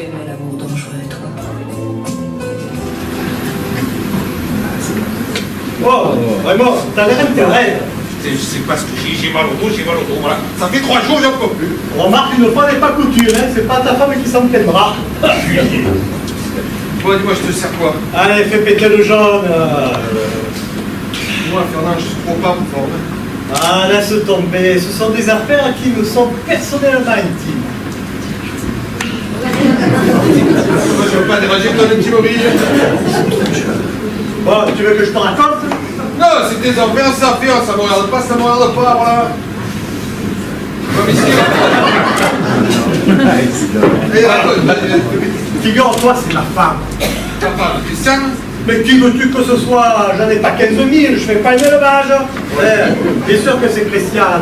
aimais l'amour dangereux, toi. Oh, vraiment, t'as l'air intérêt. Je sais pas ce que j'ai mal au dos, voilà. Ça fait 3 jours, j'en peux plus. Remarque, une fois n'est pas couture, hein. C'est pas ta femme qui s'en tiendra. Bon, dis-moi, je te sers quoi? Allez, fais péter le jaune. Moi, Fernand, je suis trop pas pour forme. Ah, laisse tomber. Ce sont des affaires qui nous sont personnellement intimes. Moi, je veux pas déranger ton petit mobile. Bon, tu veux que je te raconte? Non, c'est tes affaires, ça me regarde pas, voilà. Comme ici. Figure-toi, c'est ma femme. Ta femme, Christiane? Mais qui veux-tu que ce soit? J'en ai pas 15 000, je fais pas une élevage. Bien sûr que c'est Christiane.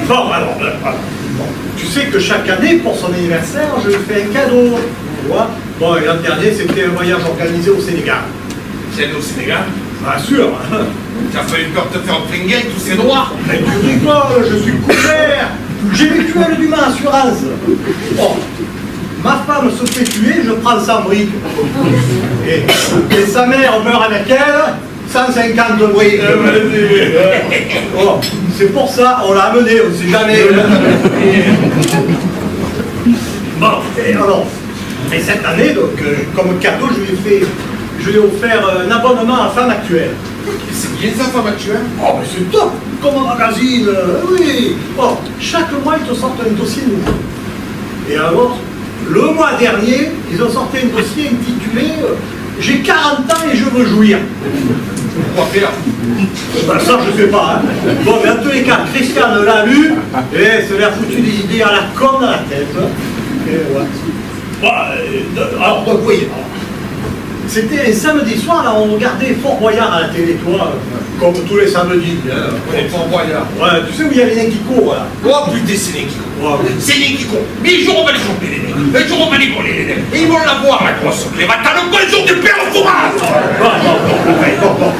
Bon, alors, bon, tu sais que chaque année, pour son anniversaire, je lui fais un cadeau. Tu vois? Bon, et l'an dernier, c'était un voyage organisé au Sénégal. C'est au Sénégal? Bien sûr. T'as failli peur de te faire flinguer, tous ces noirs. Mais tu rigoles, je suis couvert. J'ai mutuelle du ma assurance. Bon, ma femme se fait tuer, je prends 100 briques. Et sa mère meurt avec elle, 150 briques. Bon, c'est pour ça, on l'a amené, on ne sait jamais. Bon, et alors, et cette année, donc, comme cadeau, je lui ai offert un abonnement à Femme Actuelle. C'est bien ça, femme actuelle? Oh, mais c'est top, comme un magazine, oui. Bon, chaque mois, ils te sortent un dossier nouveau. Et alors, le mois dernier, ils ont sorti un dossier intitulé J'ai 40 ans et je veux jouir. Quoi faire? Ben ça, je sais pas. Hein. Bon, mais en tous les cas, Christiane l'a lu, et ça lui a foutu des idées à la con dans la tête. Et ouais. Bon, alors, donc, oui. C'était un samedi soir, là, on regardait Fort Boyard à la télé, toi, comme tous les samedis. Hein. Ouais, Fort Boyard. Ouais, tu sais où il y a les nains qui courent, là. Oh putain, c'est les qui courent. Ouais. C'est les qui courent. Mais ils joueront pas les choper, les nains. Ils joueront pas les voler, les nains. Et ils vont la boire, la grosse clé. T'as le bon jour du père au fromage. Bon.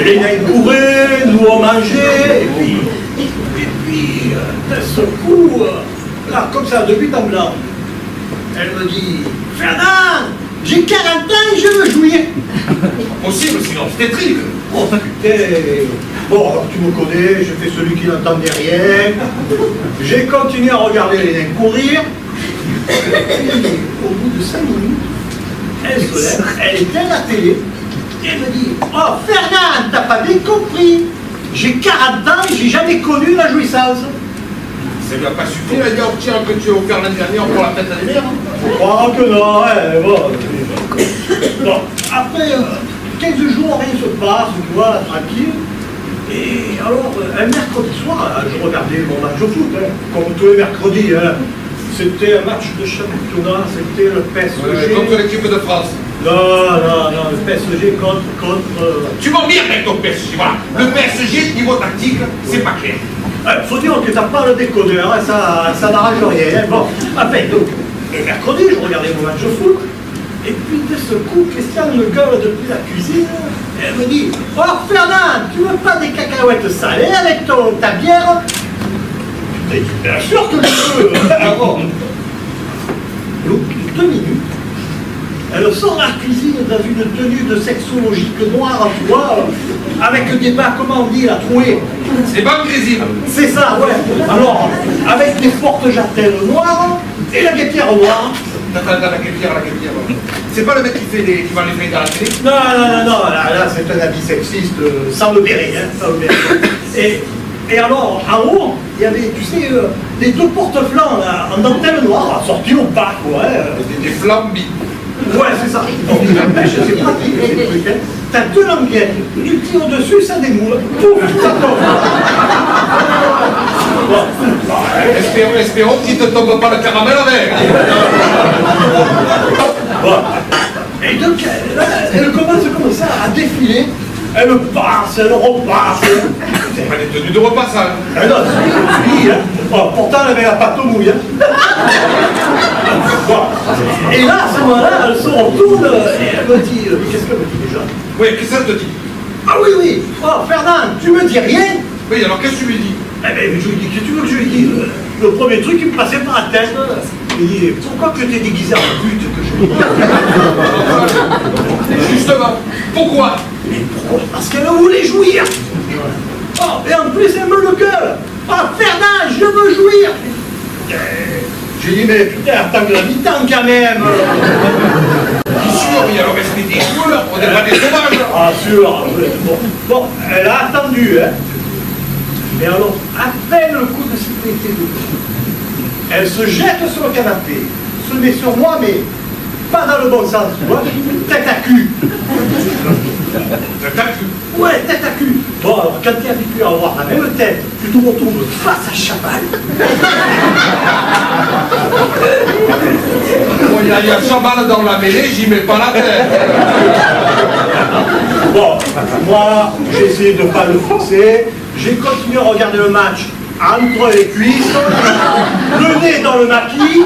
Les nains couraient, nous on mangeait, et puis, d'un seul coup, là, comme ça, de but en blanc, elle me dit, Fernand, j'ai 40 ans et je veux jouir. Possible, sinon c'était trique. Oh putain. Bon, alors tu me connais, je fais celui qui n'entendait rien. J'ai continué à regarder les nains courir. Et au bout de 5 minutes, elle se lève, elle éteint la télé, et elle me dit, oh Fernand, t'as pas bien compris. J'ai 40 ans et j'ai jamais connu la jouissance. Ça lui a pas suffi la garde que tu as offert l'année dernière pour la fête à des mères. Oh que non, ouais, bon. Bon, après 15 jours, rien se passe, tu vois, tranquille. Et alors, un mercredi soir, je regardais mon match au foot, hein, comme tous les mercredis. Hein. C'était un match de championnat, c'était le PSG. Contre l'équipe de France. Non, le PSG contre... Tu vas venir avec ton PSG, voilà. Le PSG, niveau tactique, c'est pas clair. Faut dire que t'as pas le décodeur, hein, ça n'arrange rien. Hein. Bon, enfin, donc, le mercredi, je regardais mon match de foot, et puis de ce coup, Christiane me gueule depuis la cuisine, et elle me dit, oh Fernand, tu veux pas des cacahuètes salées avec ta bière? Je dis, bien sûr que je veux. Alors, donc, 2 minutes, elle sort de la cuisine dans une tenue de sexologique noire, tu vois, avec des bas, comment on dit, la trouée. C'est pas grésil. C'est ça, ouais. Alors, avec des fortes jartelles noires et la guêpière noire. Attends, la guêpière. C'est pas le mec qui va les faire dans la télé? Non, là c'est un habit sexiste, sans le béret, hein, sans le béret. Et alors, en haut, il y avait, tu sais, les 2 porte-flancs, là, en dentelle noire, sortis au bac, ouais. Des flambis. Ouais, c'est ça. Donc, la pêche, c'est pratique, ces trucs, hein. T'as 2 languettes, tu tires dessus, ça démoule. Pouf, ça tombe. Bon. Espérons qu'il ne te tombe pas le caramel avec. Bon. Et donc, elle commence comme ça à défiler. Elle passe, elle repasse. C'est pas des tenues de repas, ça. Ah non, c'est une fille, hein. Bon, pourtant, elle avait la pâte au mouille. Hein. Bon. Et là, à ce moment-là, elle se retourne et elle me dit, qu'est-ce qu'elle me dit déjà? Oui, qu'est-ce qu'elle te dit? Ah oui. Oh, Fernand, tu me dis rien? Oui, alors qu'est-ce que tu lui dis? Eh bien, je lui dis, qu'est-ce que tu veux que je lui dise? Le premier truc qui me passait par la tête, me dit, pourquoi que t'es déguisé en pute que je Justement, pourquoi? Mais pourquoi? Parce qu'elle voulait jouir. Oh, et en plus, elle me le gueule. Ah, Fernand, je veux jouir. J'ai dit, mais putain, t'as de l'habitant quand même. Bien sûr, il y a le respect des joueurs, on n'est pas des sauvages. Ah, sûr. Bon, elle a attendu, hein. Mais alors, à peine le coup de sécurité de elle se jette sur le canapé, se met sur moi, mais pas dans le bon sens, tu vois, tête à cul. Tête à cul. Ouais, tête à cul. Bon, alors, quand tu es habitué à avoir la même tête, tu te retrouves face à Chabal. Bon, il y a Chabal dans la mêlée, j'y mets pas la tête. Bon, moi, j'ai essayé de ne pas le forcer, j'ai continué à regarder le match entre les cuisses, le nez dans le maquis.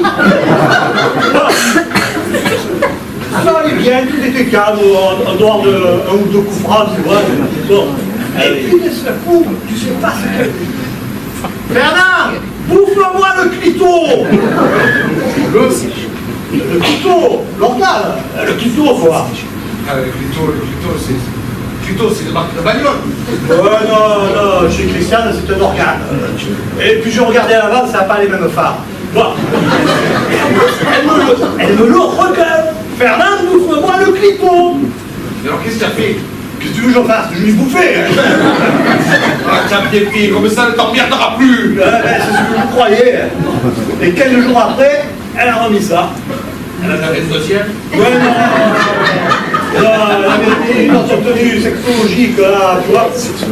Bon. Ça allait bien, tout était calme, en dehors de un ou deux coups francs, tu vois. Bon. Et puis de ce coup, tu sais pas ce que... Bernard, bouffe-moi le clito. Le clito, l'organe, le clito, quoi. Ah, le clito, c'est une marque de bagnole. Non, chez Christiane, c'est un organe. Et puis je regardais à l'avant, ça n'a pas les mêmes phares. Bon. Elle me le regueule. Fernand, bouffe-moi le clito. Mais alors, qu'est-ce que tu as fait? Qu'est-ce que tu veux que je fasse? Je lui ai bouffé. Ah, t'as bien fait, comme ça, ne t'emmerdera plus. C'est ce que je croyais. Et quelques jours après, elle a remis ça. Elle a fait le deuxième. Ouais, non, elle avait une autre tenue sexologique, là, tu vois,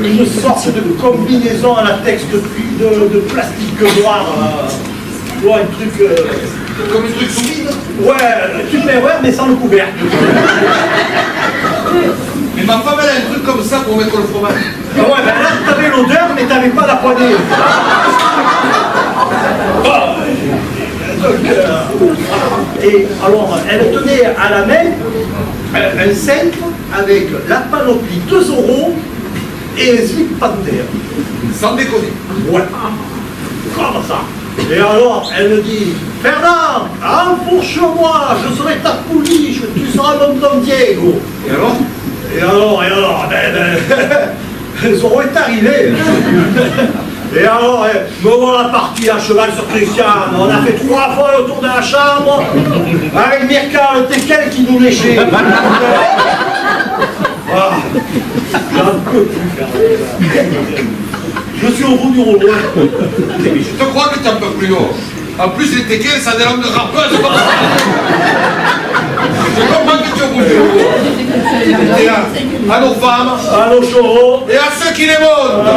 une sorte de combinaison à latex de plastique noir, tu vois, un truc... Comme un truc sous vide. Ouais, Tupperware, mais sans le couvercle. Mais ma femme, elle a un truc comme ça pour mettre le fromage. Ah ouais, ben là, t'avais l'odeur, mais t'avais pas la poignée. Et alors, elle tenait à la main un cintre avec la panoplie de Zorro et un slip Panther. Sans déconner. Ouais. Comme ça. Et alors, elle me dit, Fernand, enfourche-moi, je serai ta pouliche, tu seras mon Don Diego. Et alors, Zorro est arrivé. Et alors, me voilà parti à cheval sur Christiane. On a fait 3 fois le tour de la chambre, avec Mirka, le teckel qui nous léchait. Ah, j'en peux plus faire ça. Je suis au bout du rouleau. Je te crois que tu es un peu plus haut. En plus, les teckels, ça a des langues de rappeuse comme ça. Je comprends que tu es au bout du rouleau. Et à nos femmes, À nos chevaux. et à ceux qui les montent.